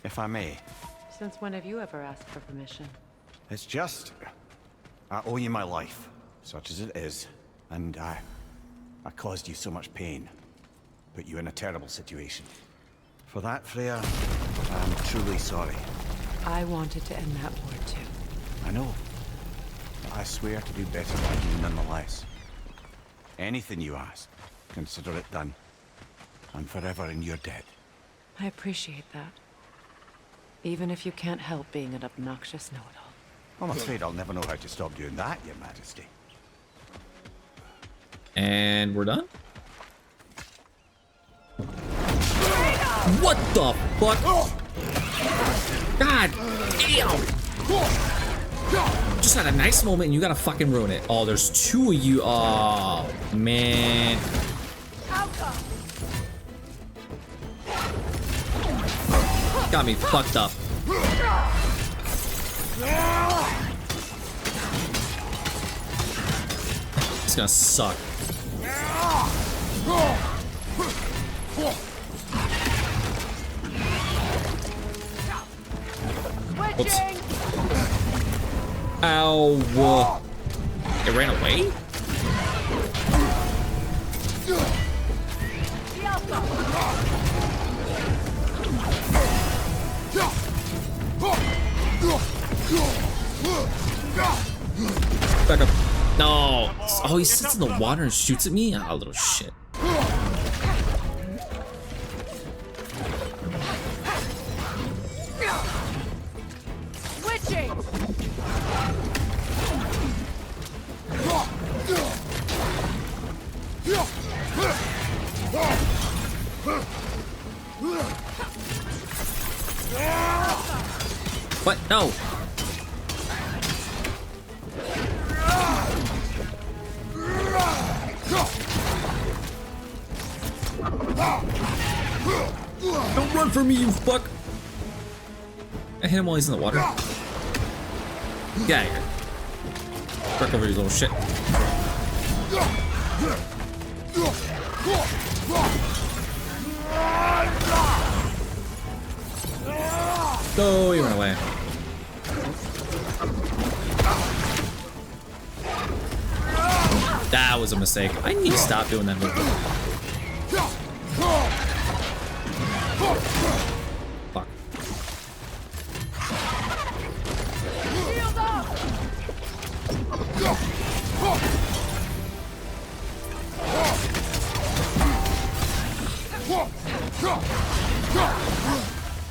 if I may. Since when have you ever asked for permission? It's just... I owe you my life, such as it is. And I caused you so much pain. Put you in a terrible situation. For that, Freya, I'm truly sorry. I wanted to end that war too. I know. But I swear to do better by you nonetheless. Anything you ask, consider it done. I'm forever in your debt. I appreciate that. Even if you can't help being an obnoxious know-it-all. I'm afraid I'll never know how to stop doing that, Your Majesty. And we're done? What the fuck? God damn! Just had a nice moment and you gotta fucking ruin it. Oh, there's two of you. Oh, man. Got me fucked up. It's gonna suck. Oops. Ow. It ran away? Back up. No. Oh, he sits in the water and shoots at me? Oh, little shit. What? No. Don't run for me, you fuck. I hit him while he's in the water. Get out of here. Break over, you little shit. Oh, he ran away. That was a mistake. I need to stop doing that move. Fuck.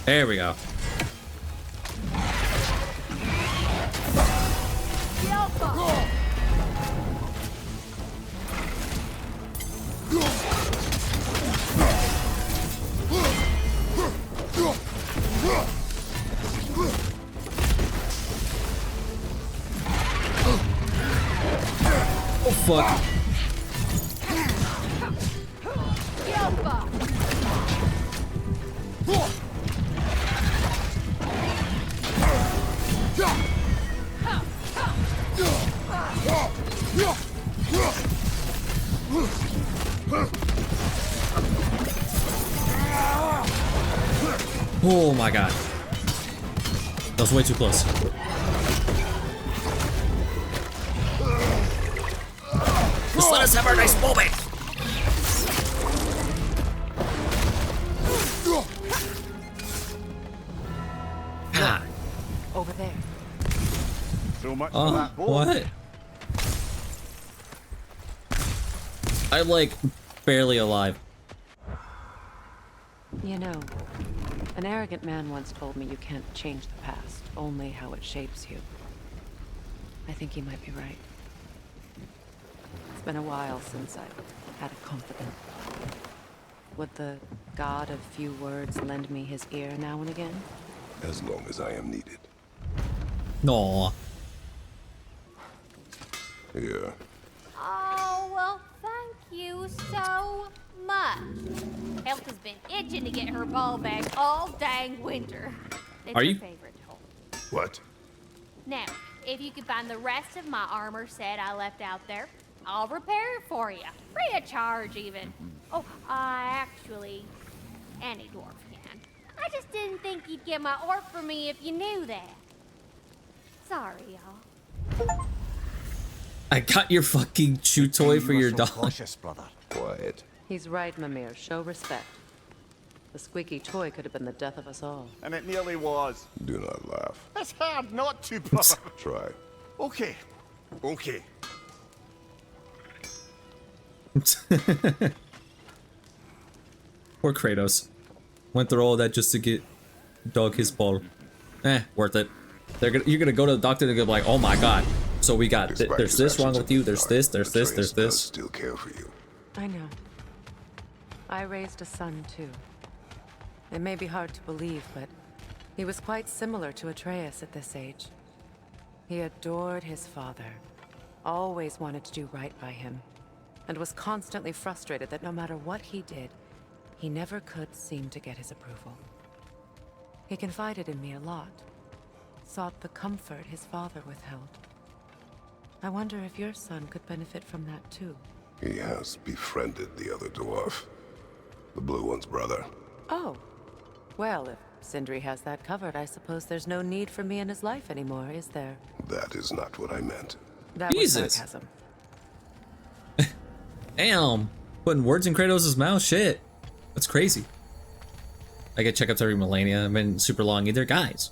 There we go. Oh fuck. Oh my god. That was way too close. Just let us have our nice moment. Ah. Over there. So much for that boat. What? I'm like barely alive. You know, an arrogant man once told me you can't change the past, only how it shapes you. I think he might be right. It's been a while since I've had a confidant. Would the god of few words lend me his ear now and again? As long as I am needed. No. Yeah. Oh, well, thank you so much. Elf has been itching to get her ball back all dang winter. It's Are her you? favorite toy. What? Now, if you could find the rest of my armor set I left out there, I'll repair it for you. Free of charge, even. Oh, actually, any dwarf can. I just didn't think you'd get my orc for me if you knew that. Sorry, y'all. I got your fucking chew toy for You were your so dog. cautious, brother. Quiet. He's right, Mimir. Show respect. The squeaky toy could have been the death of us all. And it nearly was. Do not laugh. It's hard not to, brother. Try. Okay. Okay. Poor Kratos. Went through all that just to get dog his ball. Worth it. You're gonna go to the doctor and they're gonna be like, oh my god. So we got Despite there's his this wrong actions with you, in the there's dark, this, there's this, Atreus there's does this. still care for you. I know. I raised a son, too. It may be hard to believe, but he was quite similar to Atreus at this age. He adored his father, always wanted to do right by him, and was constantly frustrated that no matter what he did, he never could seem to get his approval. He confided in me a lot, sought the comfort his father withheld. I wonder if your son could benefit from that too. He has befriended the other dwarf. The blue one's brother. Oh. Well, if Sindri has that covered, I suppose there's no need for me in his life anymore, is there? That is not what I meant. That Jesus. was sarcasm. Damn. Putting words in Kratos' mouth, shit. That's crazy. I get checkups every millennia. I've been super long either. Guys,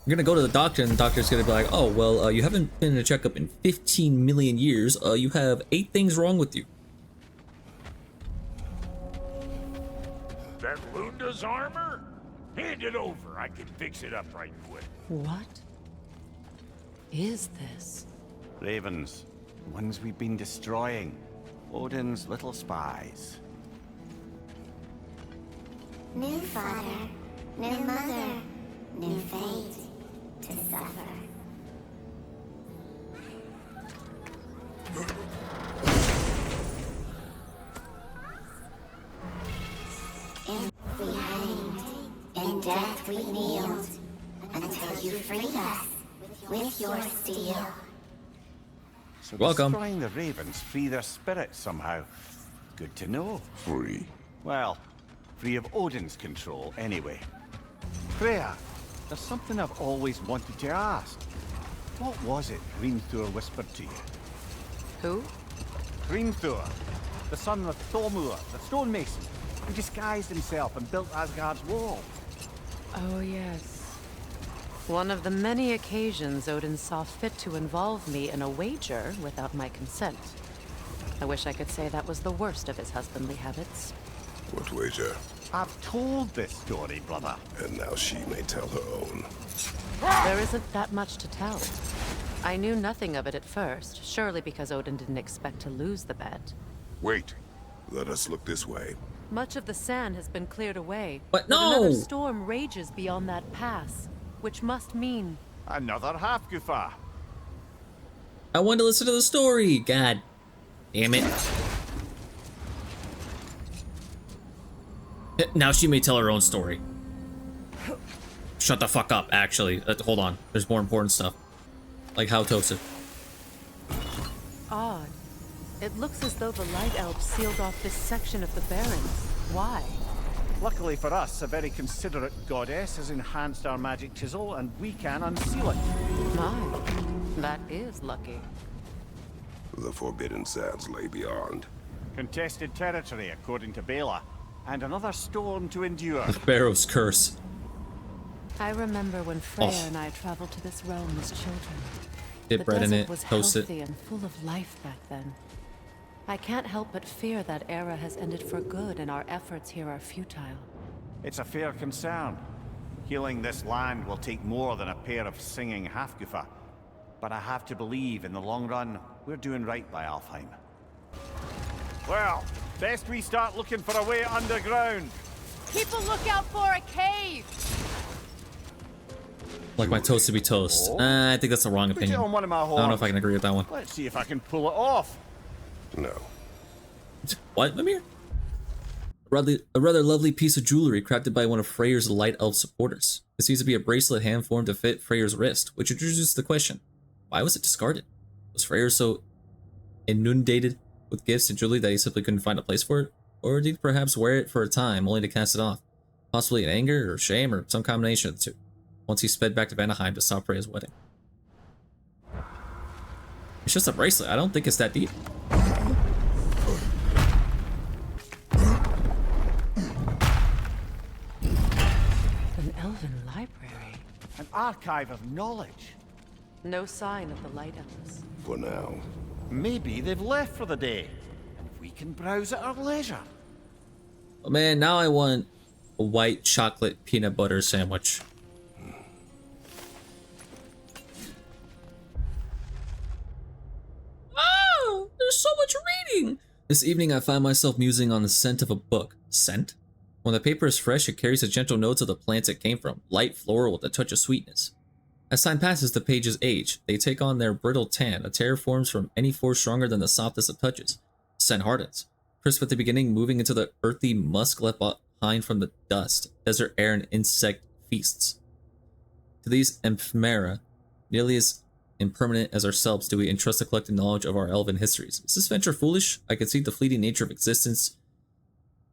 you're gonna go to the doctor and the doctor's gonna be like, oh, well, you haven't been in a checkup in 15 million years. You have 8 things wrong with you. That Lunda's armor? Hand it over. I can fix it up right quick. What is this? Ravens. Ones we've been destroying. Odin's little spies. New father, new mother, new fate to suffer. In we hanged, in death we kneeled, until you freed us with your steel. So Welcome. destroying the ravens free their spirits somehow. Good to know. Free. Well, free of Odin's control, anyway. Freya, there's something I've always wanted to ask. What was it Hrimthur whispered to you? Who? Hrimthur, the son of Thormur, the stonemason, who disguised himself and built Asgard's wall. Oh, yes. One of the many occasions Odin saw fit to involve me in a wager without my consent. I wish I could say that was the worst of his husbandly habits. What wager? I've told this story, brother. And now she may tell her own. There isn't that much to tell. I knew nothing of it at first, surely because Odin didn't expect to lose the bet. Wait. Let us look this way. Much of the sand has been cleared away. But another no! storm rages beyond that pass, which must mean... Another half-goofa. I wanted to listen to the story. God damn it. Now she may tell her own story. Shut the fuck up, actually. Hold on. There's more important stuff. Like how toasted. Odd. It looks as though the Light Elves sealed off this section of the Barrens. Why? Luckily for us, a very considerate goddess has enhanced our magic chisel, and we can unseal it. My, that is lucky. The forbidden sands lay beyond. Contested territory, according to Bela, and another storm to endure. Pharaoh's curse. I remember when Freya Oh. and I traveled to this realm as children. Dip The bread in desert it, was toast it. healthy and full of life back then. I can't help but fear that era has ended for good and our efforts here are futile. It's a fair concern. Healing this land will take more than a pair of singing half-goofa. But I have to believe, in the long run, we're doing right by Alfheim. Well, best we start looking for a way underground. Keep a lookout for a cave. Like my toast to be toast. I think that's the wrong Put it opinion. on one of my I don't know if I horns. can agree with that one. Let's see if I can pull it off. No. What, Mimir? A rather lovely piece of jewelry crafted by one of Freyr's Light Elf supporters. It seems to be a bracelet hand-formed to fit Freyr's wrist, which introduces the question, why was it discarded? Was Freyr so inundated with gifts and jewelry that he simply couldn't find a place for it? Or did he perhaps wear it for a time, only to cast it off? Possibly in anger or shame or some combination of the two. Once he sped back to Vanaheim to stop Freya's wedding. It's just a bracelet. I don't think it's that deep. An elven library. An archive of knowledge. No sign of the Light Elves. For now. Maybe they've left for the day, and we can browse at our leisure. Oh man, now I want a white chocolate peanut butter sandwich. Oh, there's so much reading! This evening I find myself musing on the scent of a book. Scent? When the paper is fresh, it carries the gentle notes of the plants it came from, light floral with a touch of sweetness. As time passes, the pages age. They take on their brittle tan. A tear forms from any force stronger than the softest of touches. The scent hardens. Crisp at the beginning, moving into the earthy musk left behind from the dust, desert air, and insect feasts. To these ephemera, nearly as impermanent as ourselves, do we entrust the collected knowledge of our elven histories. Is this venture foolish? I concede the fleeting nature of existence,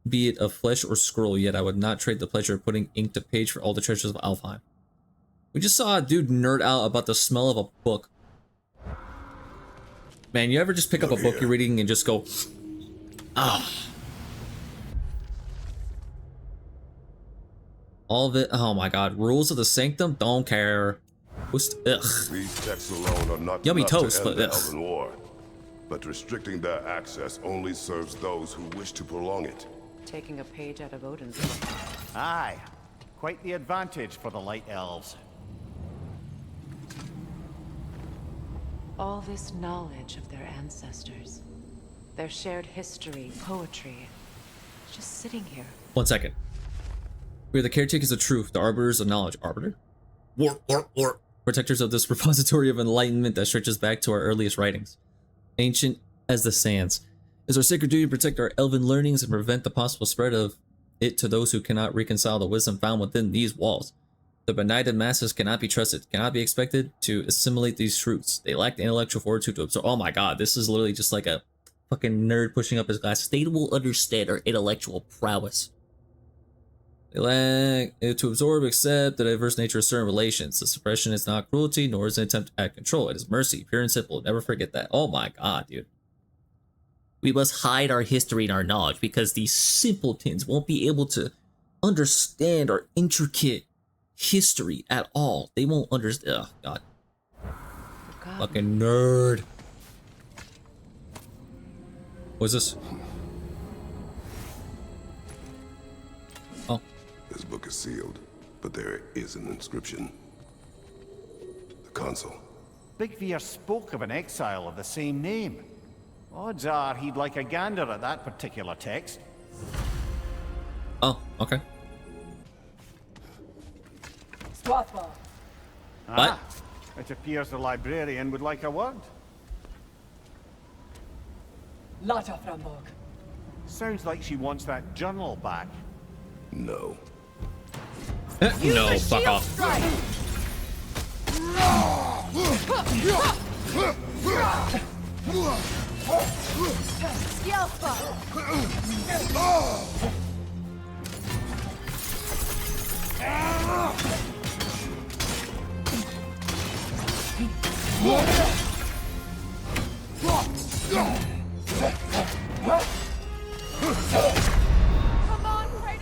be it of flesh or scroll, yet I would not trade the pleasure of putting ink to page for all the treasures of Alfheim. We just saw a dude nerd out about the smell of a book. Man, you ever just pick up a book you're reading and just go, ah. All of it, oh my god. Rules of the Sanctum? Don't care. Ugh. These texts alone are not Yummy enough toast, to end but the ugh. Elven War. But restricting their access only serves those who wish to prolong it. Taking a page out of Odin's book. Aye, quite the advantage for the Light Elves. All this knowledge of their ancestors, their shared history, poetry, just sitting here. 1 second. We are the caretakers of truth, the arbiters of knowledge. Arbiter? Protectors of this repository of enlightenment that stretches back to our earliest writings. Ancient as the sands. It is our sacred duty to protect our elven learnings and prevent the possible spread of it to those who cannot reconcile the wisdom found within these walls. The benighted masses cannot be trusted, cannot be expected to assimilate these truths. They lack the intellectual fortitude to absorb. Oh my god, this is literally just like a fucking nerd pushing up his glasses. They will understand our intellectual prowess. They lack it to absorb, accept the diverse nature of certain relations. The suppression is not cruelty, nor is it an attempt at control. It is mercy, pure and simple. Never forget that. Oh my god, dude. We must hide our history and our knowledge because these simpletons won't be able to understand our intricate history at all. They won't understand. Oh god. Fucking nerd. What's this? Oh. This book is sealed, but there is an inscription. The console. Big Veer spoke of an exile of the same name. Odds are he'd like a gander at that particular text. Oh, okay. What? It appears the librarian would like a word. Lata Framborg. Sounds like she wants that journal back. No. No, fuck off.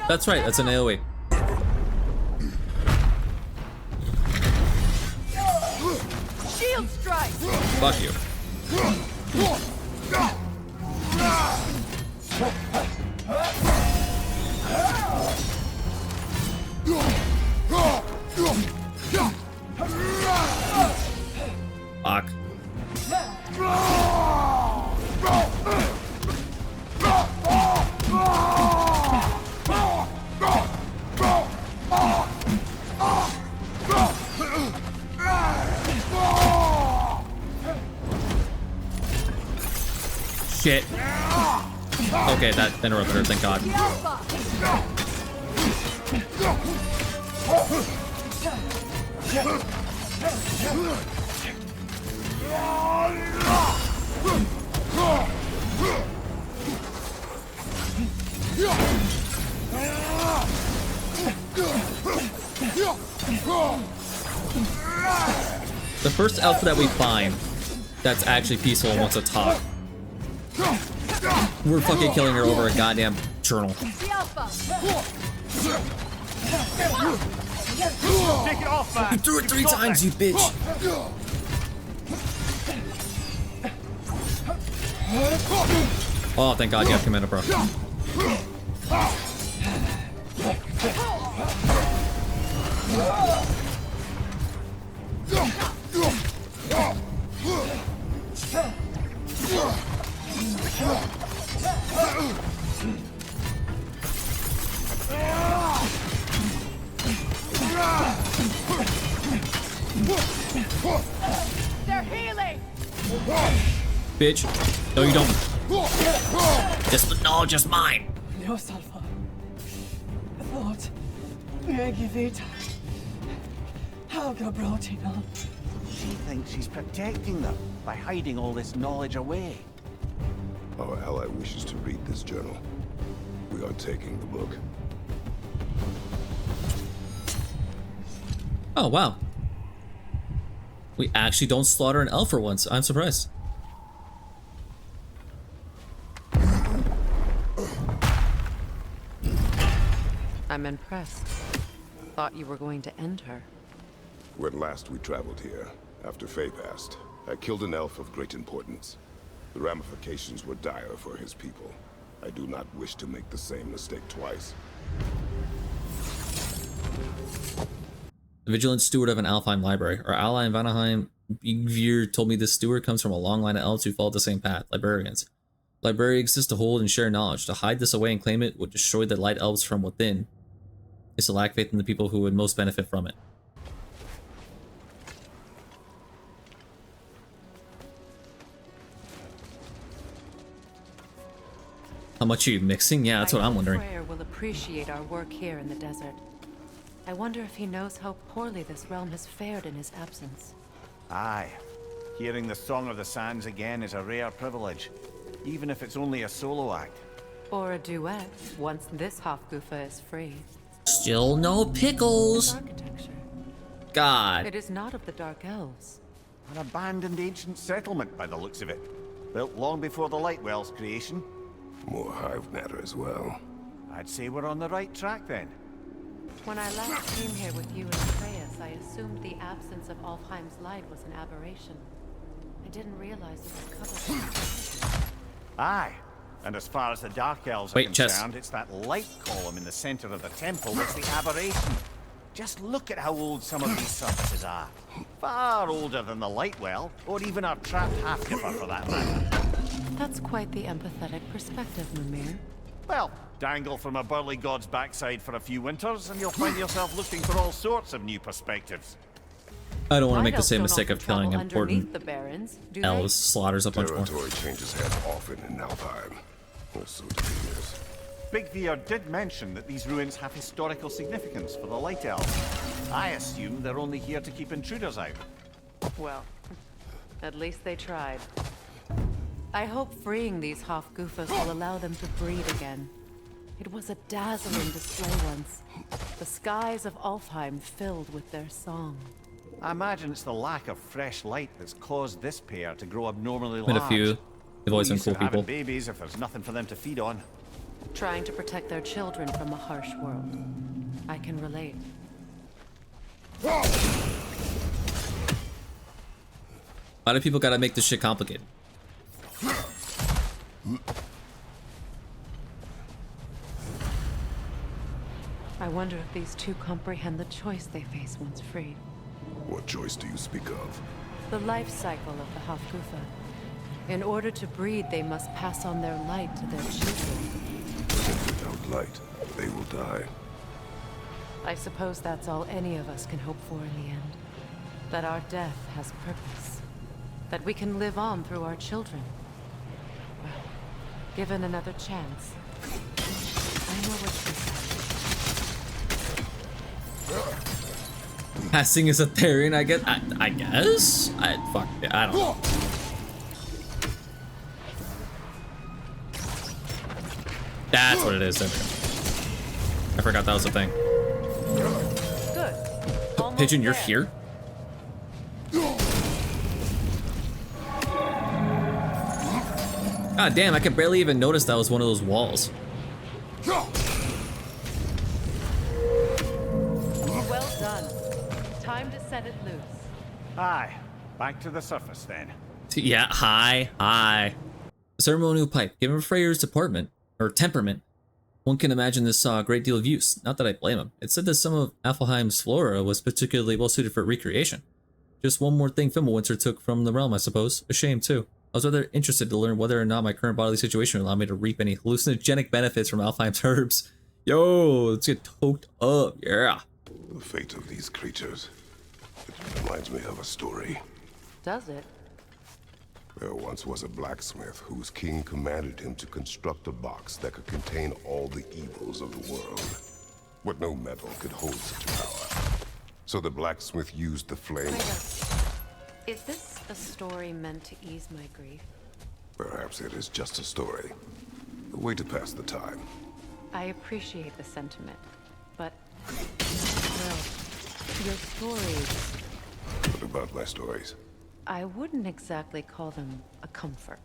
That's right, that's an AoE. Shield strike! Fuck you. Fuck. Shit. Okay, that interrupted her, thank god. first elf that we find that's actually peaceful and wants to talk, we're fucking killing her over a goddamn journal. Take it off, man. You threw it 3 times, you bitch. Oh, thank God you have Commander Bro. They're healing! Bitch. No, you don't. Just no, just mine. No, Salva. Thought. Megivita. Helga brought it on. She thinks she's protecting them by hiding all this knowledge away. Our ally wishes to read this journal. We are taking the book. Oh, wow. We actually don't slaughter an elf for once. I'm surprised. I'm impressed. Thought you were going to end her. When last we traveled here, after Faye passed, I killed an elf of great importance. The ramifications were dire for his people. I do not wish to make the same mistake twice. The vigilant steward of an Alfheim library. Our ally in Vanaheim, Yngvir, told me this steward comes from a long line of elves who followed the same path, librarians. Library exists to hold and share knowledge. To hide this away and claim it would destroy the light elves from within. Is to lack faith in the people who would most benefit from it. How much are you mixing? Yeah, that's what I'm wondering. Freyr will appreciate our work here in the desert. I wonder if he knows how poorly this realm has fared in his absence. Aye. Hearing the Song of the Sands again is a rare privilege, even if it's only a solo act. Or a duet, once this Hofgufa is free. Still no pickles. Architecture. God. It is not of the Dark Elves. An abandoned ancient settlement by the looks of it. Built long before the Lightwell's creation. More hive matter as well. I'd say we're on the right track then. When I last came here with you and Atreus, I assumed the absence of Alfheim's light was an aberration. I didn't realize it was covered. Aye. And as far as the Dark Elves are concerned, it's that light column in the center of the temple that's the aberration. Just look at how old some of these surfaces are. Far older than the Lightwell, or even our trapped half-giffer for that matter. That's quite the empathetic perspective, Mimir. Well, dangle from a burly god's backside for a few winters, and you'll find yourself looking for all sorts of new perspectives. I don't want to make the Elves same don't mistake of often killing travel important underneath the barrens, do elves, slaughters a bunch more. Territory changes hands often in Alfheim. Or so it appears. Big Veer did mention that these ruins have historical significance for the Light Elves. I assume they're only here to keep intruders out. Well, at least they tried. I hope freeing these Hofgufas will allow them to breed again. It was a dazzling display once. The skies of Alfheim filled with their song. I imagine it's the lack of fresh light that's caused this pair to grow abnormally Met large. a few. They've always been Used cool to having people. babies if there's nothing for them to feed on. Trying to protect their children from a harsh world. I can relate. Why do people gotta make this shit complicated? I wonder if these two comprehend the choice they face once freed. What choice do you speak of? The life cycle of the Hofgufa. In order to breed, they must pass on their light to their children. Without light, they will die. I suppose that's all any of us can hope for in the end. That our death has purpose. That we can live on through our children. Well, given another chance, I know what she said. Passing as a Therian, I guess. I guess. Fuck. I don't know. That's what it is. I forgot that was a thing. Good. Almost Pigeon, you're there. here? God damn, I could barely even notice that was one of those walls. Well done. Time to set it loose. Aye, back to the surface then. Yeah, hi. A ceremonial pipe, given Freyr's department, or temperament. One can imagine this saw a great deal of use, not that I blame him. It's said that some of Alfheim's flora was particularly well suited for recreation. Just one more thing Fimbulwinter took from the realm, I suppose. A shame, too. I was rather interested to learn whether or not my current bodily situation would allow me to reap any hallucinogenic benefits from Alfheim's herbs. Yo, let's get toked up, yeah. The fate of these creatures. It reminds me of a story. Does it? There once was a blacksmith whose king commanded him to construct a box that could contain all the evils of the world. But no metal could hold such power. So the blacksmith used the flame. Is this a story meant to ease my grief? Perhaps it is just a story. A way to pass the time. I appreciate the sentiment, but, well, your stories, What about my stories? I wouldn't exactly call them a comfort.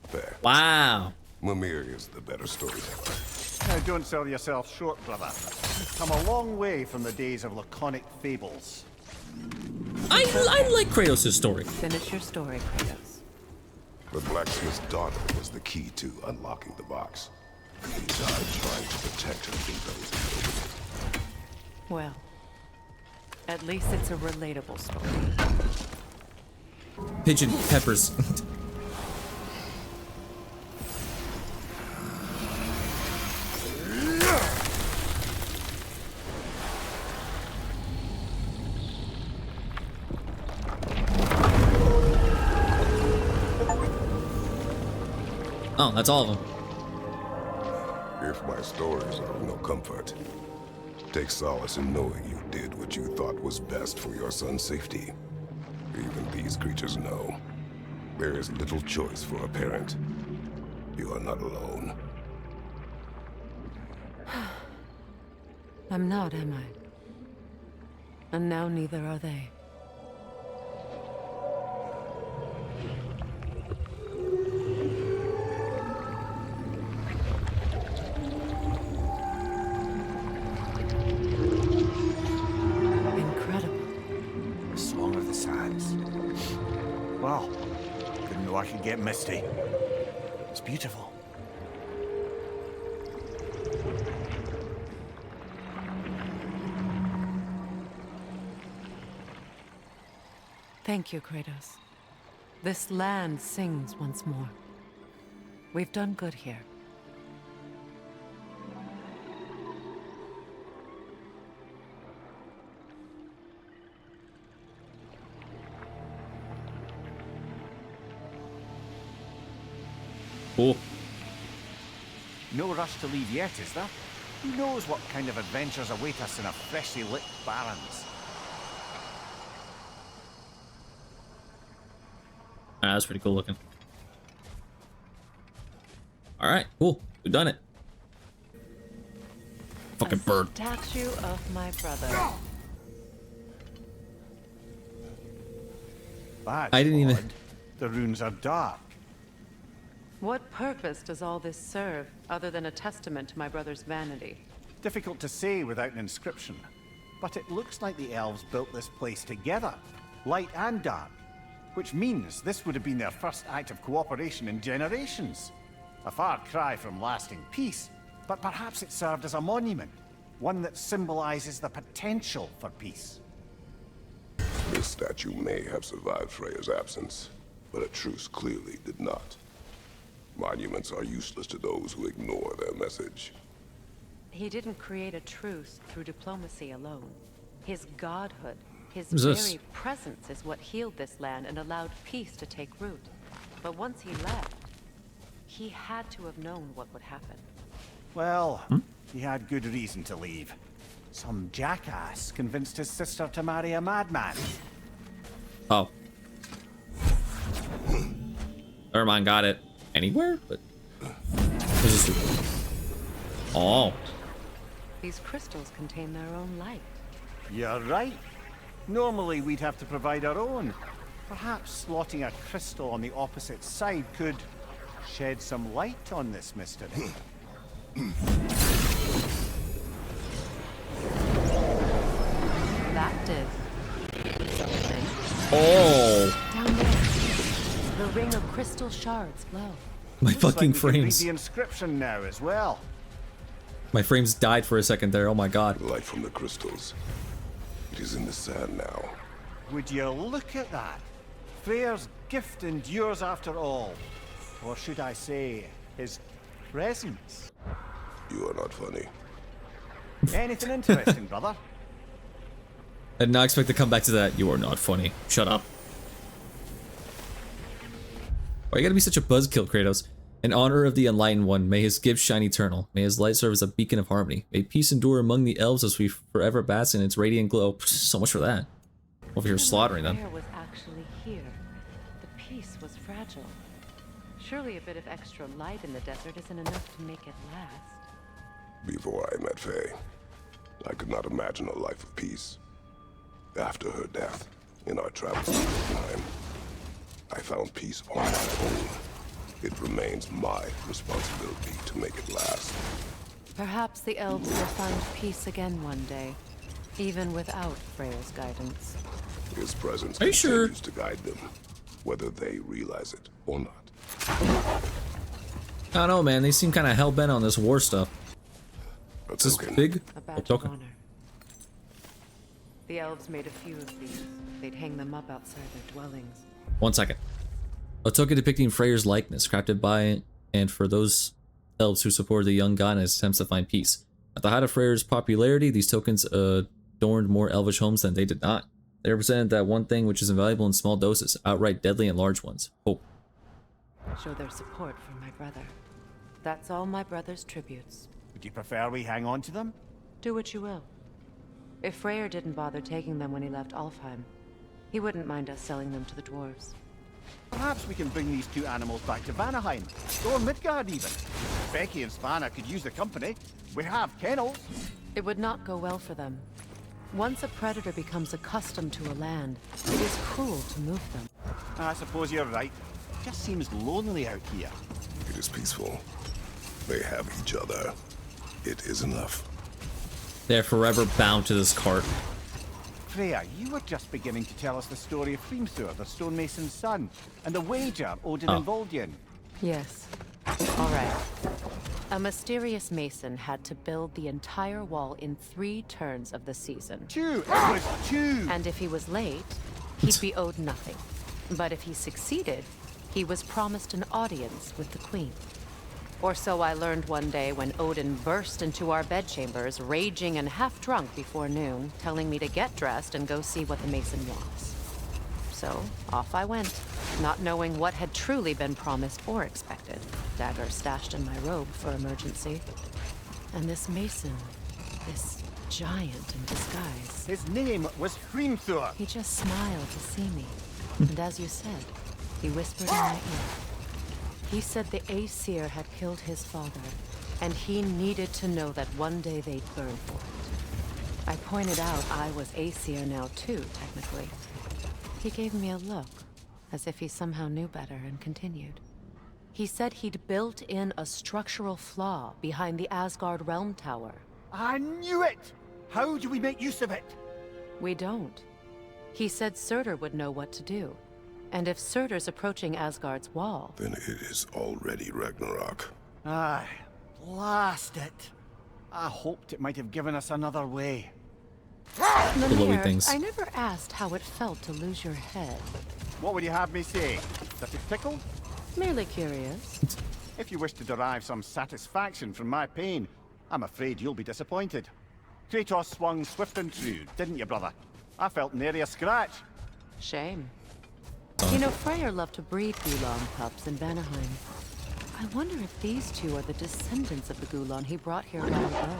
Fair. Wow. Mimir is the better storyteller. Now don't sell yourself short, brother. You've come a long way from the days of laconic fables. I like Kratos' story. Finish your story, Kratos. The blacksmith's daughter was the key to unlocking the box. He died trying to protect her from those who opened it. Well, at least it's a relatable story. Pigeon peppers. Oh, that's all of them. If my stories are of no comfort, take solace in knowing you did what you thought was best for your son's safety. Even these creatures know. There is little choice for a parent. You are not alone. I'm not, am I? And now neither are they. Wow, didn't know I could get misty. It's beautiful. Thank you, Kratos. This land sings once more. We've done good here. Cool. No rush to leave yet, is there? Who knows what kind of adventures await us in a freshly lit Barrens? Ah, that's pretty cool looking. Alright, cool. We've done it. Fucking bird. Statue of my brother. That's I didn't even- odd. The runes are dark. What purpose does all this serve, other than a testament to my brother's vanity? Difficult to say without an inscription. But it looks like the elves built this place together, light and dark. Which means this would have been their first act of cooperation in generations. A far cry from lasting peace, but perhaps it served as a monument. One that symbolizes the potential for peace. This statue may have survived Freya's absence, but a truce clearly did not. Monuments are useless to those who ignore their message. He didn't create a truce through diplomacy alone. His godhood, his Who's very this? presence is what healed this land and allowed peace to take root. But once he left, he had to have known what would happen. Well, he had good reason to leave. Some jackass convinced his sister to marry a madman. Oh. Never mind, got it. Anywhere? But this is... Oh. These crystals contain their own light. You're right. Normally we'd have to provide our own. Perhaps slotting a crystal on the opposite side could shed some light on this mystery. That did something. Oh, Down there, the ring of crystal shards glow. my Looks like fucking we can read frames. the inscription now as well. My frames died for a second there. Oh my god. Light from the crystals. It is in the sand now. Would you look at that? Freyr's gift endures after all. Or should I say, his presence. You are not funny. Anything interesting, brother? I did not expect to come back to that. You are not funny. Shut up. Why you gotta be such a buzzkill, Kratos? In honor of the Enlightened One, may his gift shine eternal. May his light serve as a beacon of harmony. May peace endure among the elves as we forever bask in its radiant glow. So much for that. Over here slaughtering them. Freyr was actually here. The peace was fragile. Surely a bit of extra light in the desert isn't enough to make it last. Before I met Faye, I could not imagine a life of peace. After her death, in our travels through time, I found peace on my own. It remains my responsibility to make it last. Perhaps the elves will find peace again one day, even without Freyr's guidance. His presence Are you sure? continues to guide them, whether they realize it or not. I don't know, man. They seem kind of hell-bent on this war stuff. A Is this token. big? A Oh, badge of token. honor. The elves made a few of these. They'd hang them up outside their dwellings. 1 second. A token depicting Freyr's likeness, crafted by and for those elves who supported the young god in his attempts to find peace. At the height of Freyr's popularity, these tokens adorned more elvish homes than they did not. They represented that one thing which is invaluable in small doses, outright deadly in large ones: hope. Show their support for my brother. That's all my brother's tributes. Would you prefer we hang on to them? Do what you will. If Freyr didn't bother taking them when he left Alfheim, he wouldn't mind us selling them to the dwarves. Perhaps we can bring these two animals back to Vanaheim, or Midgard even. Becky and Svanna could use the company. We have kennels. It would not go well for them. Once a predator becomes accustomed to a land, it is cruel to move them. I suppose you're right. Just seems lonely out here. It is peaceful. They have each other. It is enough. They're forever bound to this cart. Freya, you were just beginning to tell us the story of Hrimthur, the stonemason's son, and the wager Odin involved in. Yes. All right. A mysterious mason had to build the entire wall in 3 turns of the season. 2! It was 2! And if he was late, he'd be owed nothing. But if he succeeded, he was promised an audience with the queen. Or so I learned one day when Odin burst into our bedchambers, raging and half drunk before noon, telling me to get dressed and go see what the mason wants. So, off I went, not knowing what had truly been promised or expected. Dagger stashed in my robe for emergency. And this mason, this giant in disguise, His name was Hrimthur. he just smiled to see me. And as you said, he whispered in my ear. He said the Aesir had killed his father, and he needed to know that one day they'd burn for it. I pointed out I was Aesir now too, technically. He gave me a look, as if he somehow knew better, and continued. He said he'd built in a structural flaw behind the Asgard Realm Tower. I knew it! How do we make use of it? We don't. He said Surtur would know what to do. And if Surtur's approaching Asgard's wall, Then it is already Ragnarok. Aye, blast it. I hoped it might have given us another way. Glowy Mimir, things. I never asked how it felt to lose your head. What would you have me say? That it tickled? Merely curious. If you wish to derive some satisfaction from my pain, I'm afraid you'll be disappointed. Kratos swung swift and true, didn't you, brother? I felt nary a scratch. Shame. You know, Freyr loved to breed Gulan pups in Vanaheim. I wonder if these two are the descendants of the Gulan he brought here long ago.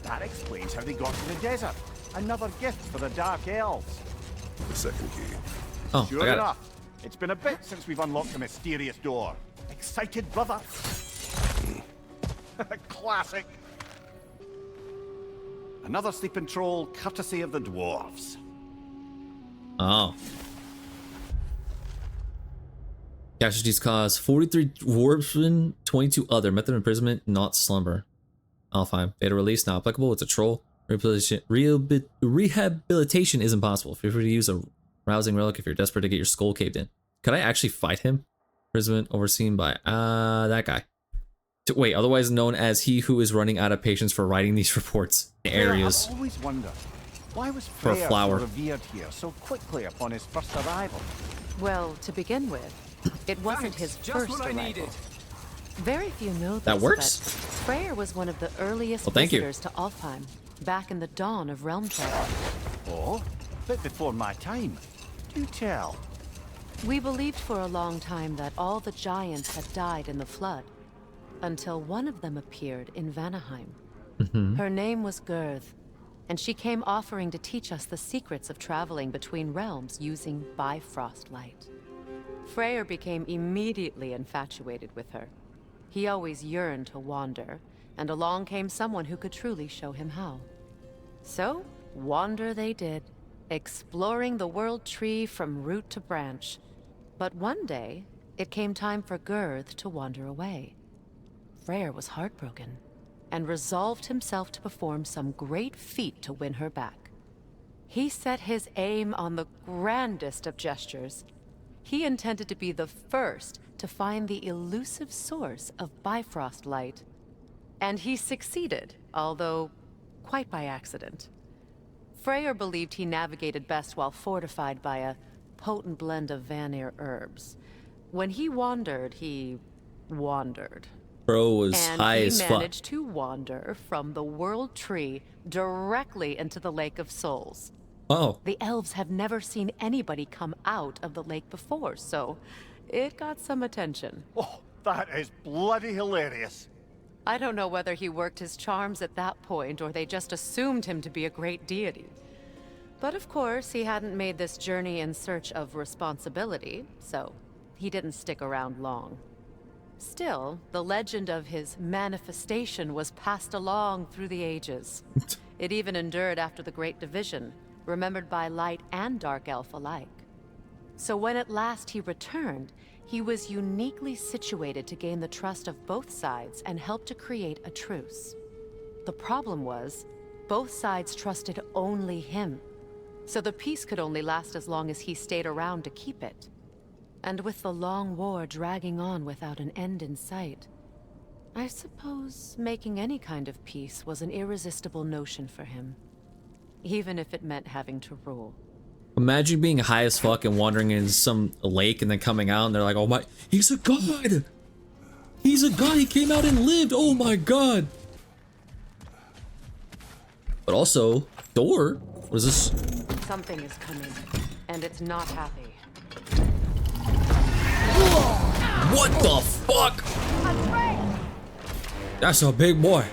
That explains how they got to the desert. Another gift for the Dark Elves. The second key. Oh, Sure I got enough. It's been a bit since we've unlocked the mysterious door. Excited, brother? Classic. Another sleeping troll, courtesy of the dwarves. it. Oh. Casualties caused 43 dwarfsmen, 22 other. Method of imprisonment, not slumber. Alfheim. Data release, not applicable. It's a troll. Rehabilitation is impossible. Feel free to use a rousing relic if you're desperate to get your skull caved in. Could I actually fight him? Imprisonment overseen by that guy. Wait, otherwise known as he who is running out of patience for writing these reports in areas. I've always wondered, why was For a Freyr flower. revered here so quickly upon his first arrival? Well, to begin with, it wasn't his first arrival. Very few know this, That works? but Freyr was one of the earliest Well, thank you. visitors to Alfheim, back in the dawn of realm travel. Oh, but before my time. Do tell. We believed for a long time that all the giants had died in the flood, until one of them appeared in Vanaheim. Her name was Girth, and she came offering to teach us the secrets of traveling between realms using Bifrost light. Freyr became immediately infatuated with her. He always yearned to wander, and along came someone who could truly show him how. So, wander they did, exploring the world tree from root to branch. But one day, it came time for Girth to wander away. Freyr was heartbroken, and resolved himself to perform some great feat to win her back. He set his aim on the grandest of gestures. He intended to be the first to find the elusive source of Bifrost light. And he succeeded, although quite by accident. Freyr believed he navigated best while fortified by a potent blend of Vanir herbs. When he wandered, he wandered. Bro was high as And he fuck. managed to wander from the world tree directly into the Lake of Souls. Oh, The elves have never seen anybody come out of the lake before, so it got some attention. Oh, that is bloody hilarious. I don't know whether he worked his charms at that point or they just assumed him to be a great deity. But of course, he hadn't made this journey in search of responsibility, so he didn't stick around long. Still, the legend of his manifestation was passed along through the ages. It even endured after the Great Division, remembered by Light and Dark Elf alike. So when at last he returned, he was uniquely situated to gain the trust of both sides and help to create a truce. The problem was, both sides trusted only him, so the peace could only last as long as he stayed around to keep it. And with the long war dragging on without an end in sight, I suppose making any kind of peace was an irresistible notion for him, even if it meant having to rule. imagine being high as fuck and wandering in some lake and then coming out and they're like, oh my, he's a god! He's a god, he came out and lived, oh my god! But also, door, what is this? Something is coming, and it's not happy. What the fuck? That's a big boy.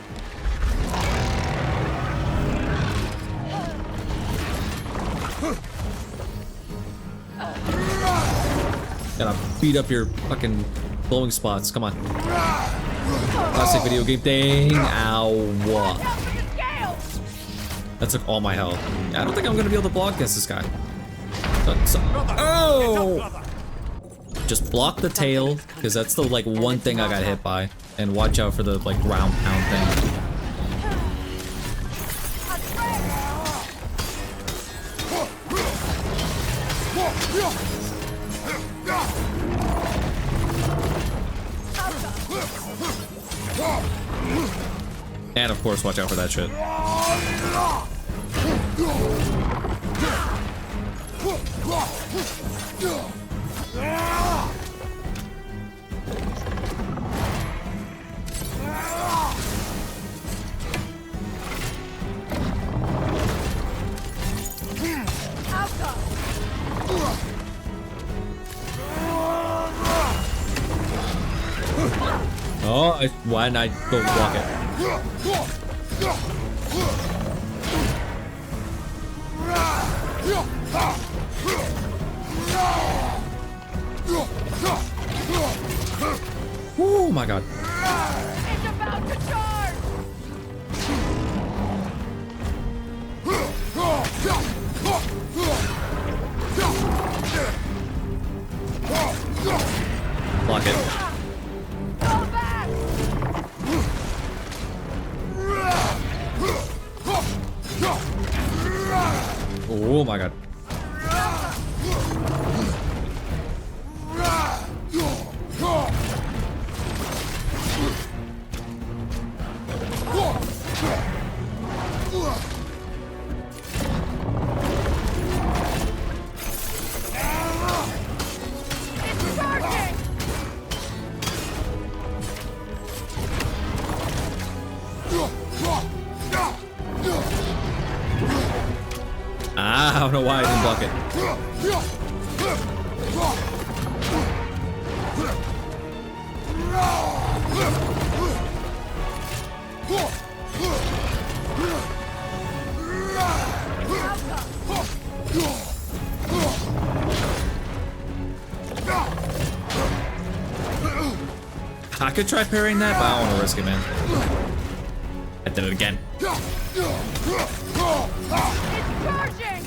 Gotta beat up your fucking glowing spots. Come on. Classic video game thing. Ow. That took all my health. I don't think I'm gonna be able to block against this guy. Oh! Just block the tail, because that's the like one thing I got hit by. And watch out for the like ground pound thing. And of course, watch out for that shit. Oh, why didn't I go block it? Oh my god. It's about to charge! block it. Go back! Oh my god. It's charging! Ah, I don't know why I didn't block it. I could try parrying that, but I don't want to risk it, man. I did it again. It's charging!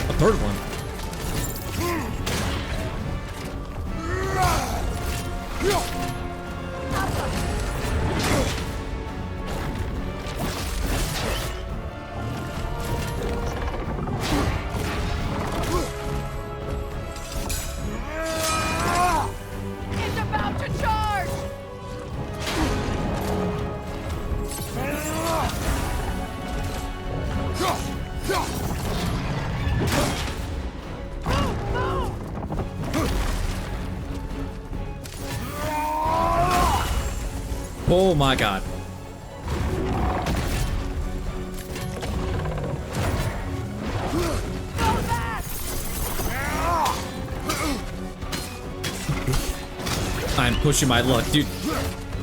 A third one. It's about to charge! Oh my god. I'm pushing my luck, dude.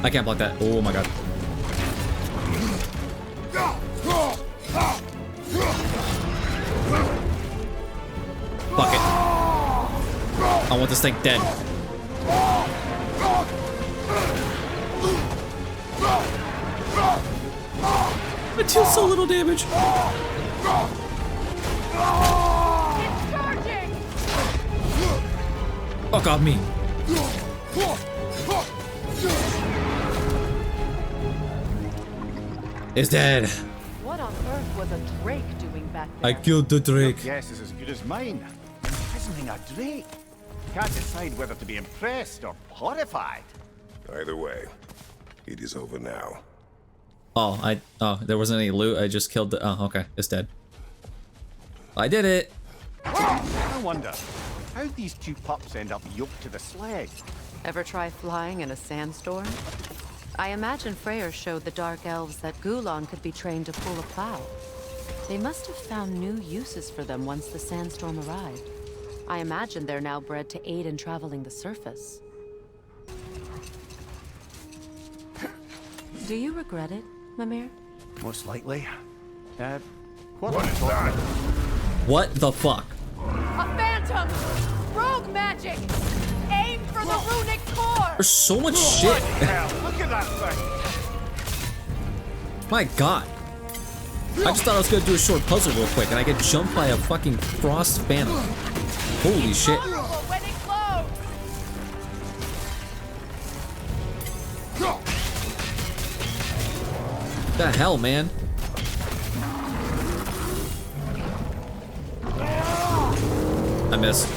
I can't block that. Oh my god. Fuck it. I want this thing dead. It deals so little damage. It's charging! Fuck off me. It's dead. What on earth was a drake doing back there? I killed the drake. Guess is as good as mine. Imprisoning a drake. Can't decide whether to be impressed or horrified. Either way, it is over now. Oh, there wasn't any loot. I just killed the. Oh, okay, it's dead. I did it. I wonder, how'd these two pups end up yoked to the sled? Ever try flying in a sandstorm? I imagine Freyr showed the Dark Elves that Gulon could be trained to pull a plow. They must have found new uses for them once the sandstorm arrived. I imagine they're now bred to aid in traveling the surface. Do you regret it, Mimir? Most likely. What is that? What the fuck? A phantom! Rogue magic! Aim for the runic core! There's so much shit. Hell, look at that thing! My god. I just thought I was gonna do a short puzzle real quick and I get jumped by a fucking frost phantom. Holy shit. Vulnerable when it glows! The hell, man? I missed.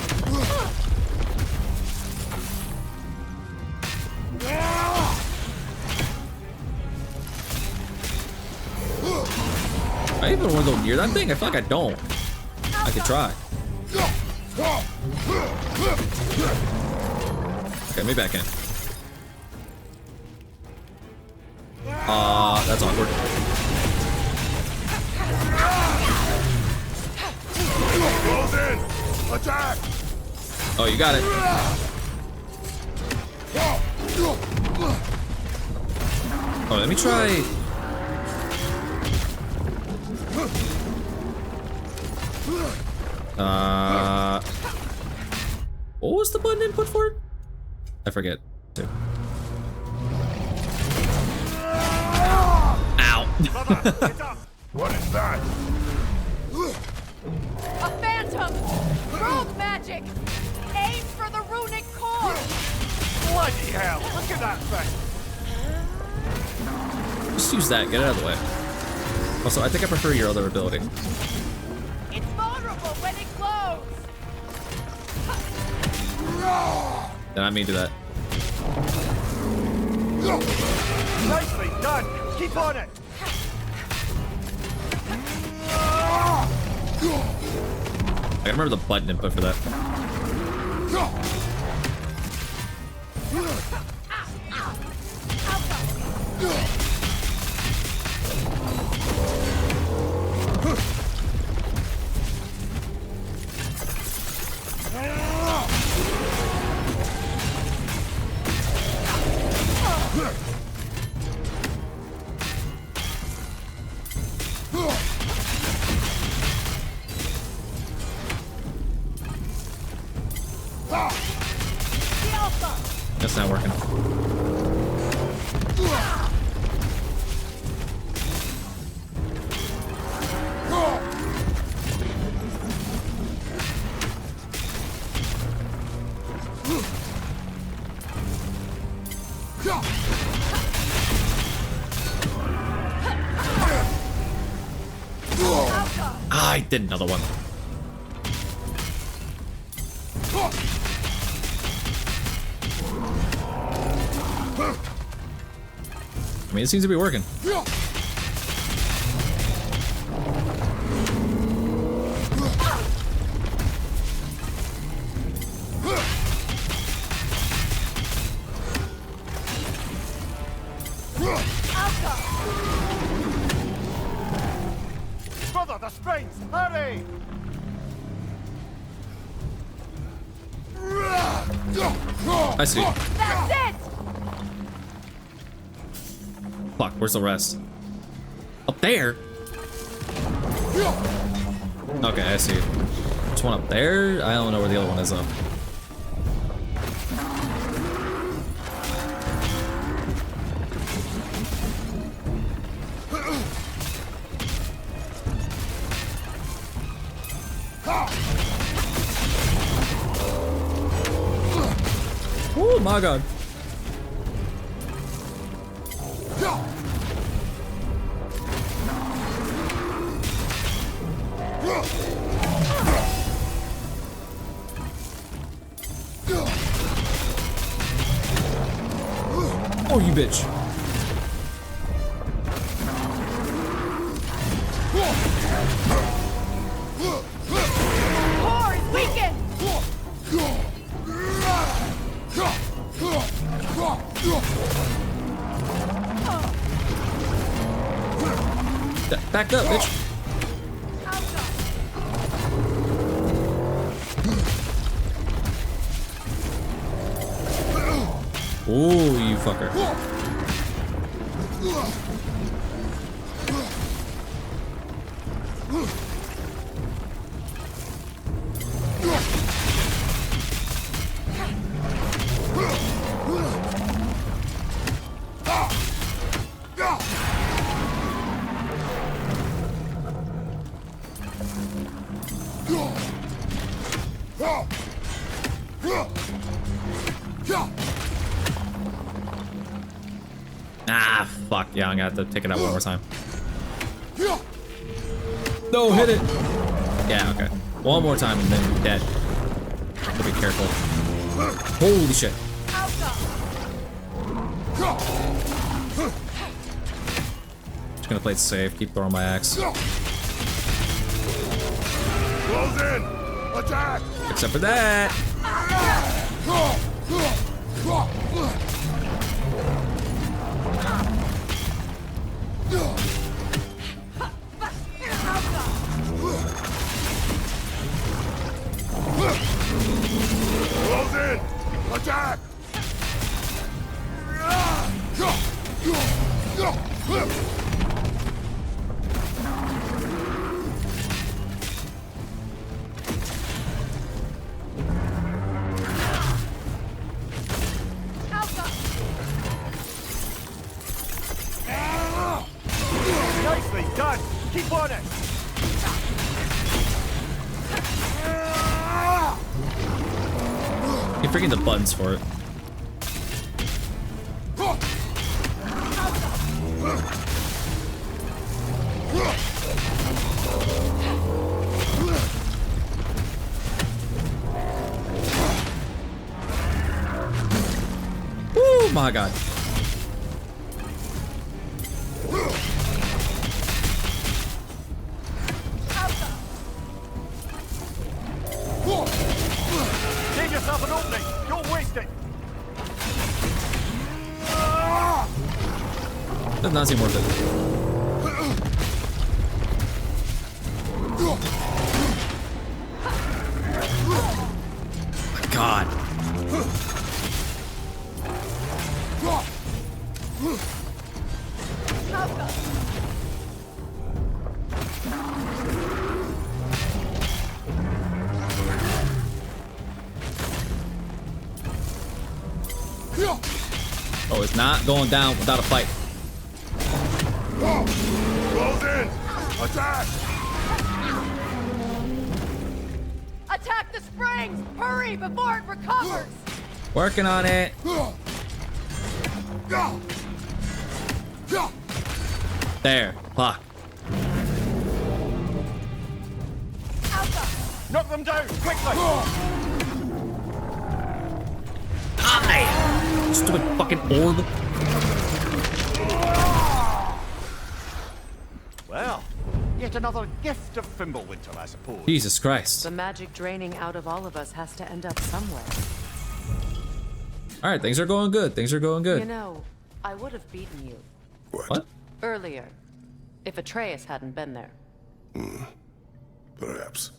I even want to go near that thing? I feel like I don't. I could try. Okay, maybe I can. That's awkward. Close in! Attack! Oh, you got it. Oh, let me try. What was the button input for it? I forget too. Ow. Brother, get up! What is that? A phantom! Rogue magic! Aim for the runic core! Bloody hell! Look at that thing! Just use that. Get it out of the way. Also, I think I prefer your other ability. It's vulnerable when it glows! Did I mean to do that? Nicely done! Keep on it! I remember the button input for that. That's not working. I did another one. I mean, it seems to be working. Brother, the springs! Hurry! I see. That's it! Fuck, where's the rest? Up there? Okay, I see. There's one up there? I don't know where the other one is though. Oh my god. Oh, you bitch. Core is weakened! Back up, bitch. Ooh, you fucker. Ah, fuck. Yeah, I'm gonna have to take it out one more time. No, hit it. Yeah, okay. One more time and then you're dead. So be careful. Holy shit. Just gonna play it safe. Keep throwing my axe. Close in! Attack! Except for that. Close in! Attack! Keep on it! You're freaking the buttons for it. Oh my god. Save yourself an opening! Don't waste it! Does not seem worth it. God. Oh, it's not going down without a fight. Close in! Attack! Attack the springs! Hurry before it recovers! Working on it. There. Fuck. Knock them down, quickly! Die! Stupid fucking orb. Well, yet another gift of Fimbulwinter, I suppose. Jesus Christ. The magic draining out of all of us has to end up somewhere. Alright, things are going good. Things are going good. You know, I would have beaten you What? earlier if Atreus hadn't been there. Perhaps.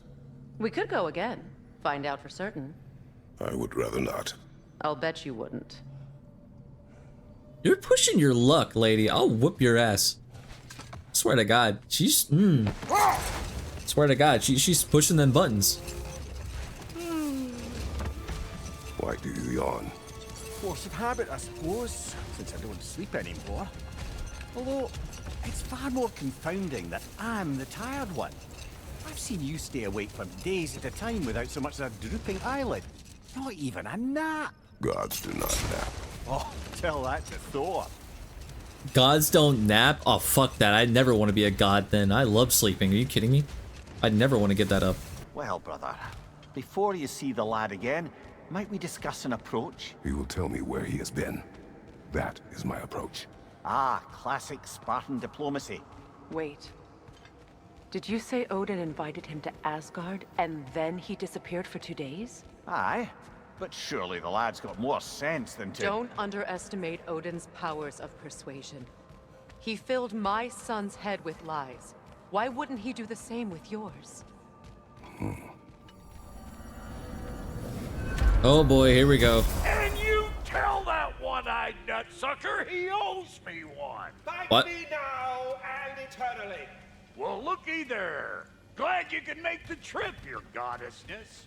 We could go again, find out for certain. I would rather not. I'll bet you wouldn't. You're pushing your luck, lady. I'll whoop your ass. Swear to God, she's Swear to God, she's pushing them buttons. Why do you yawn? Force of habit, I suppose, since I don't sleep anymore. Although, it's far more confounding that I'm the tired one. I've seen you stay awake for days at a time without so much as a drooping eyelid. Not even a nap. Gods do not nap. Oh, tell that to Thor. Gods don't nap? Oh, fuck that. I never want to be a god then. I love sleeping. Are you kidding me? I'd never want to get that up. Well, brother, before you see the lad again, might we discuss an approach? He will tell me where he has been. That is my approach. Ah, classic Spartan diplomacy. Wait. Did you say Odin invited him to Asgard and then he disappeared for 2 days? Aye, but surely the lad's got more sense than to... Don't underestimate Odin's powers of persuasion. He filled my son's head with lies. Why wouldn't he do the same with yours? Oh boy, here we go. And you tell that one-eyed nutsucker he owes me one. Thank What? me now and eternally. Well, looky there. Glad you can make the trip, your goddessness.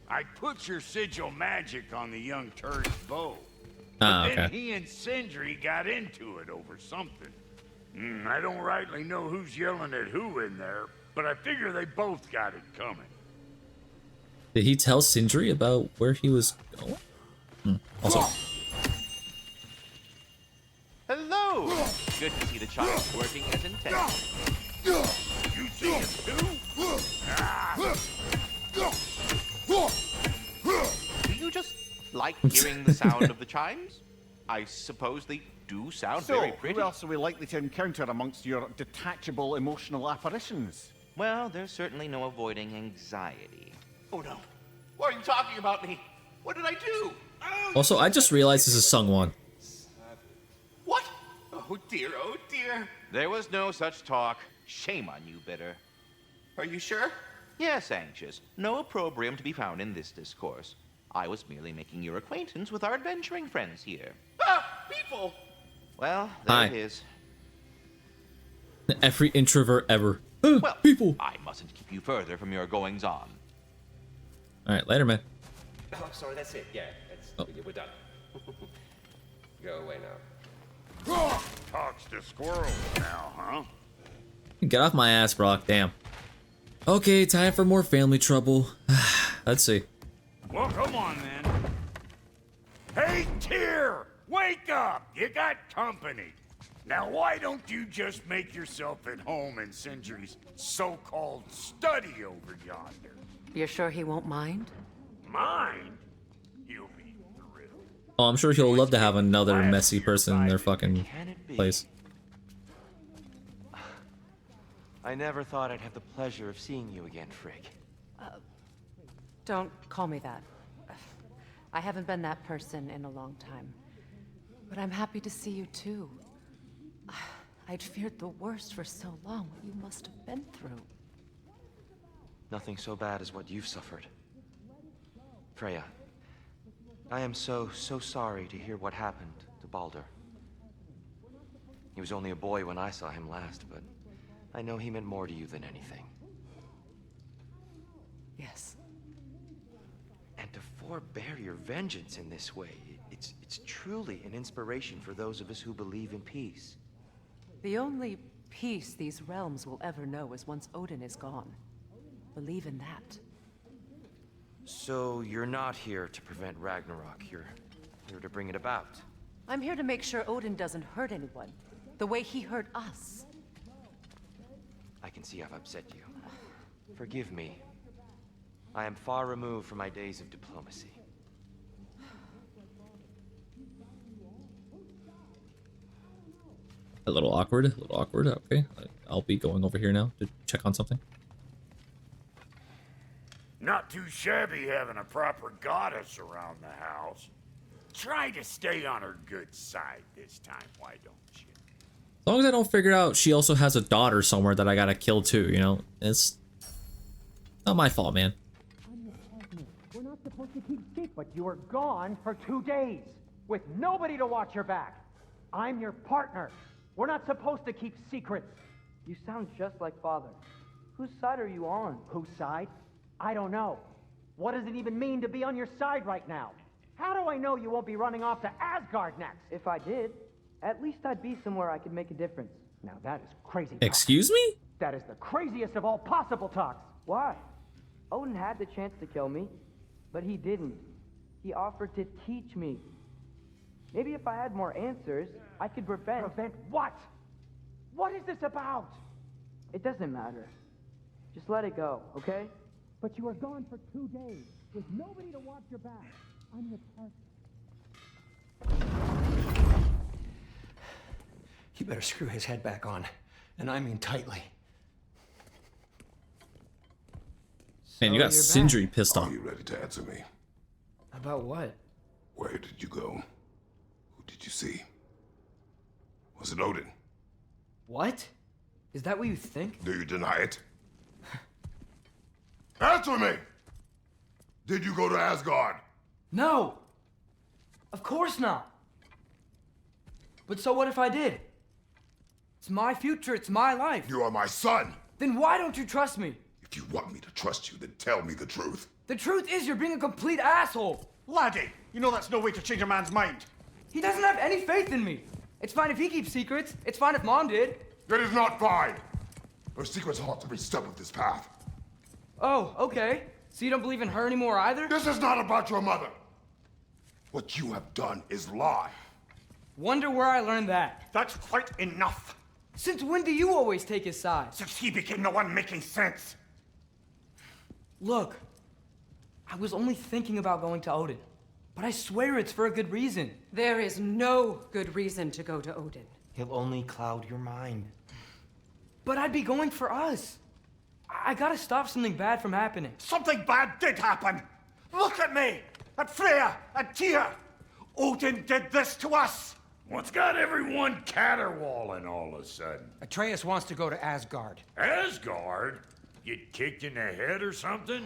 I put your sigil magic on the young turd's bow. Ah, Then okay. he and Sindri got into it over something. I don't rightly know who's yelling at who in there, but I figure they both got it coming. Did he tell Sindri about where he was going? Also, Hello! Good to see the child working as intended. You see him too? Do you just like hearing the sound of the chimes? I suppose they do sound So, very pretty. who else are we likely to encounter amongst your detachable emotional apparitions? Well, there's certainly no avoiding anxiety. Oh no. Why are you talking about me? What did I do? also, I just realized this is Sungwon. What? Oh dear, oh dear. There was no such talk. Shame on you, Bitter. Are you sure? Yes, Anxious. No opprobrium to be found in this discourse. I was merely making your acquaintance with our adventuring friends here. Ah, people! Well, there Hi. it is. Every introvert ever. Well, People. I mustn't keep you further from your goings-on. Alright, later, man. Oh, I'm sorry, that's it. Yeah, we're done. Go away now. Talks to squirrels now, huh? Get off my ass, Brock. Damn. Okay, time for more family trouble. Let's see. Well, come on, then. Hey, Tyr! Wake up! You got company. Now, why don't you just make yourself at home in Sindri's so-called study over yonder? You're sure he won't mind? Mine? You'll be thrilled. Oh, I'm sure he'll love to have another messy person in their fucking place. I never thought I'd have the pleasure of seeing you again, Frigg. Don't call me that. I haven't been that person in a long time. But I'm happy to see you too. I'd feared the worst for so long, what you must have been through. Nothing so bad as what you've suffered. Freya, I am so sorry to hear what happened to Baldur. He was only a boy when I saw him last, but I know he meant more to you than anything. Yes. And to forbear your vengeance in this way, it's truly an inspiration for those of us who believe in peace. The only peace these realms will ever know is once Odin is gone. Believe in that. So you're not here to prevent Ragnarok, you're here to bring it about. I'm here to make sure Odin doesn't hurt anyone, the way he hurt us. I can see I've upset you. Forgive me. I am far removed from my days of diplomacy. A little awkward, okay. I'll be going over here now to check on something. Not too shabby having a proper goddess around the house. Try to stay on her good side this time, why don't you? As long as I don't figure out she also has a daughter somewhere that I gotta kill too, you know? It's not my fault, man. We're not supposed to keep secret, but you were gone for 2 days with nobody to watch your back. I'm your partner. We're not supposed to keep secrets. You sound just like Father. Whose side are you on? Whose side? I don't know. What does it even mean to be on your side right now? How do I know you won't be running off to Asgard next? If I did, at least I'd be somewhere I could make a difference. Now that is crazy talk. Excuse me? That is the craziest of all possible talks. Why? Odin had the chance to kill me, but he didn't. He offered to teach me. Maybe if I had more answers, I could prevent... Prevent what? What is this about? It doesn't matter. Just let it go, okay? But you were gone for 2 days with nobody to watch your back. I'm your partner. You better screw his head back on, and I mean tightly. Man, you got Sindri pissed off. Are you ready to answer me? About what? Where did you go? Who did you see? Was it Odin? What? Is that what you think? Do you deny it? Answer me! Did you go to Asgard? No! Of course not! But so what if I did? It's my future, it's my life. You are my son! Then why don't you trust me? If you want me to trust you, then tell me the truth. The truth is you're being a complete asshole! Laddie, you know that's no way to change a man's mind. He doesn't have any faith in me. It's fine if he keeps secrets. It's fine if Mom did. It is not fine! Her secrets haunt every step of this path. Oh, okay. So you don't believe in her anymore either? This is not about your mother! What you have done is lie. Wonder where I learned that. That's quite enough. Since when do you always take his side? Since he became the one making sense. Look, I was only thinking about going to Odin, but I swear it's for a good reason. There is no good reason to go to Odin. He'll only cloud your mind. But I'd be going for us. I gotta stop something bad from happening. Something bad did happen. Look at me, at Freya, at Tyr. Odin did this to us. What's got everyone caterwauling all of a sudden? Atreus wants to go to Asgard. Asgard? Get kicked in the head or something?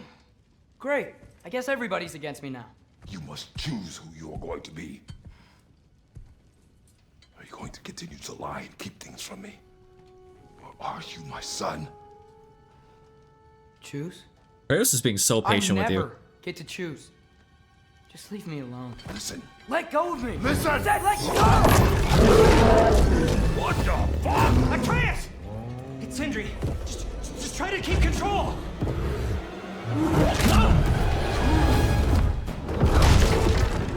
Great. I guess everybody's against me now. You must choose who you are going to be. Are you going to continue to lie and keep things from me? Or are you my son? Choose? Kratos is being so patient with you. I never get to choose. Just leave me alone. Listen. Let go of me! Listen! I said let go! What the fuck? Atreus! It's Sindri, just try to keep control.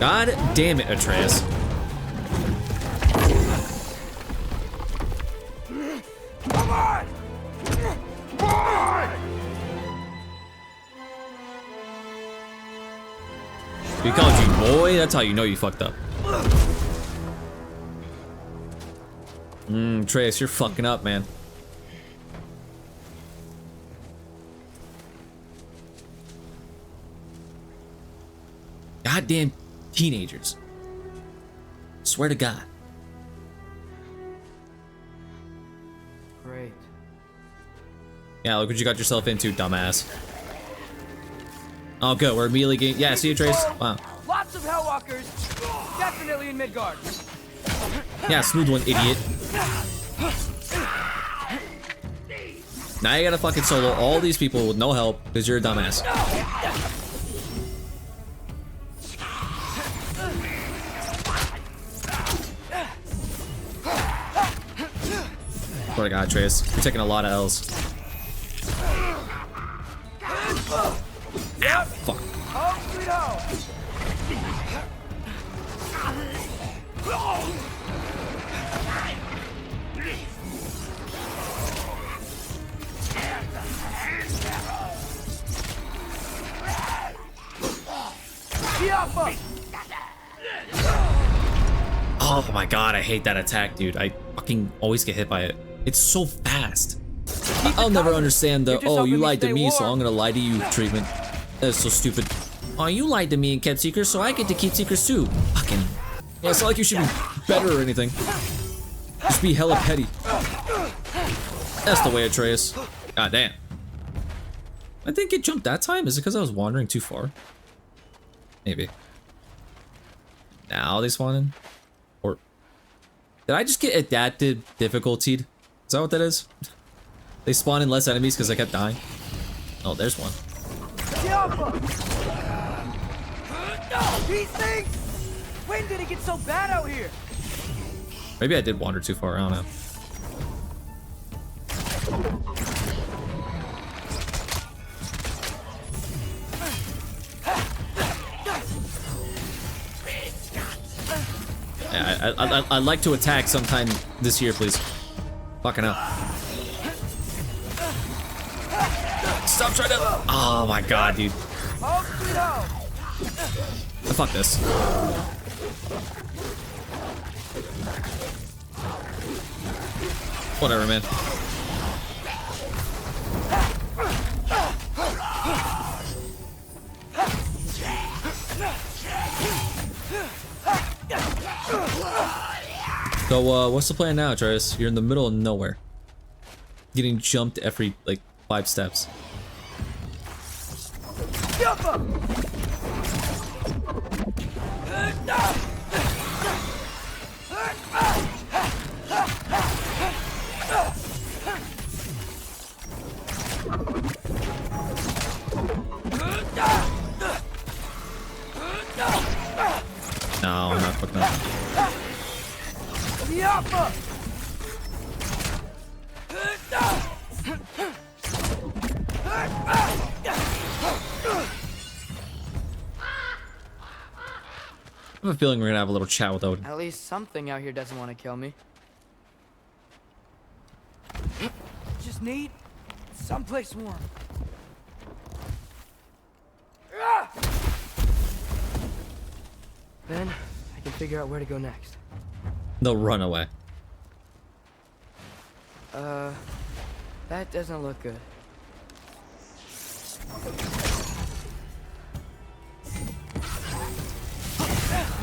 God damn it, Atreus. Come on! Come on! He called you boy, that's how you know you fucked up. Atreus, you're fucking up, man. Goddamn teenagers. Swear to God. Great. Yeah, look what you got yourself into, dumbass. Oh, good. We're immediately getting. Yeah, see you, Trace. Wow. Lots of Hellwalkers. Definitely in Midgard. Yeah, smooth one, idiot. Now you gotta fucking solo all these people with no help because you're a dumbass. Swear to God, Trace. You're taking a lot of L's. Ow, fuck. Home sweet home. Oh my God, I hate that attack, dude. I fucking always get hit by it. It's so fast. I'll never understand the, oh, you lied to me, so I'm gonna lie to you treatment. That's so stupid. Oh, you lied to me and kept secrets, so I get to keep secrets too. Fucking. Yeah, it's not like you should be better or anything. Just be hella petty. That's the way, Atreus. God damn. I didn't get jumped that time. Is it because I was wandering too far? Maybe. Now they spawn in? Or did I just get adapted difficulty? Is that what that is? They spawn in less enemies because I kept dying. Oh, there's one. These things! When did it get so bad out here? Maybe I did wander too far. I don't know. Yeah, I'd like to attack sometime this year, please. Fucking hell. Stop trying to. Oh my God, dude. Fuck this. Whatever, man. So, what's the plan now, Travis? You're in the middle of nowhere. Getting jumped every, like, 5 steps. No, I'm not fucking up. I have a feeling we're gonna have a little chat with Odin. At least something out here doesn't want to kill me. Just need someplace warm. Then I can figure out where to go next. They'll run away. That doesn't look good.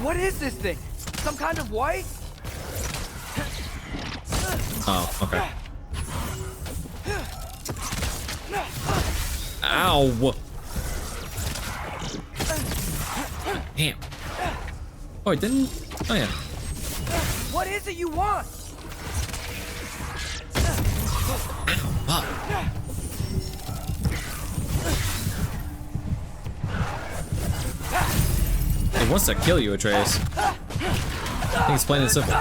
What is this thing? Some kind of white? Oh, okay. Ow! Damn. Oh, it didn't. Oh, yeah. What is it you want? Fuck. It wants to kill you, Atreus. I think it's plain and simple.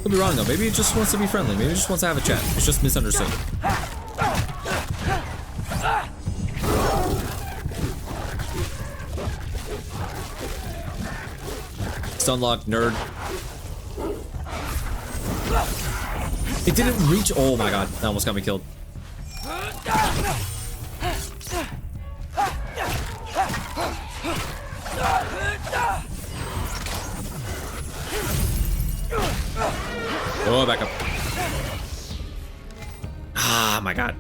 Could be wrong though. Maybe he just wants to be friendly. Maybe he just wants to have a chat. It's just misunderstood. It's unlocked, nerd. It didn't reach. Oh my god, that almost got me killed. Oh, back up. Ah, my god.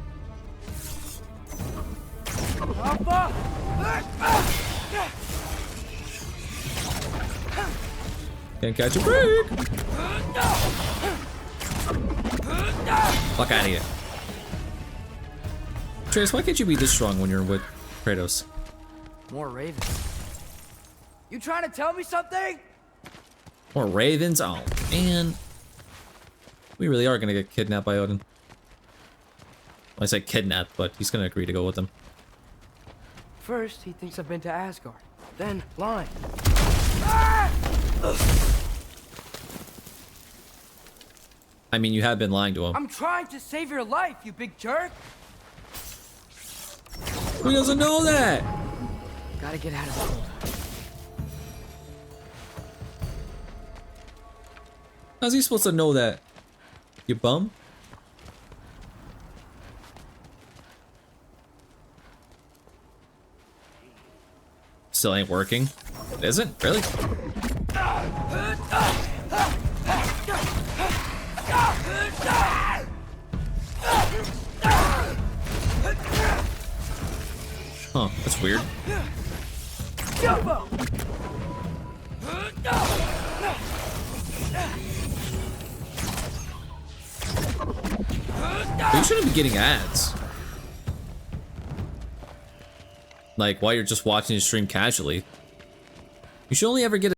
Can't catch a break. Fuck out of here. Trace, why can't you be this strong when you're with Kratos? More ravens. You trying to tell me something? More ravens? Oh, man. We really are gonna get kidnapped by Odin. Well, I say kidnapped, but he's gonna agree to go with them. First, he thinks I've been to Asgard. Then, lying. I mean, you have been lying to him. I'm trying to save your life, you big jerk. Who doesn't know that? Gotta get out of the cold. How's he supposed to know that? You bum? Still ain't working. It isn't? Really? Huh, that's weird. You shouldn't be getting ads. Like, while you're just watching the stream casually. You should only ever get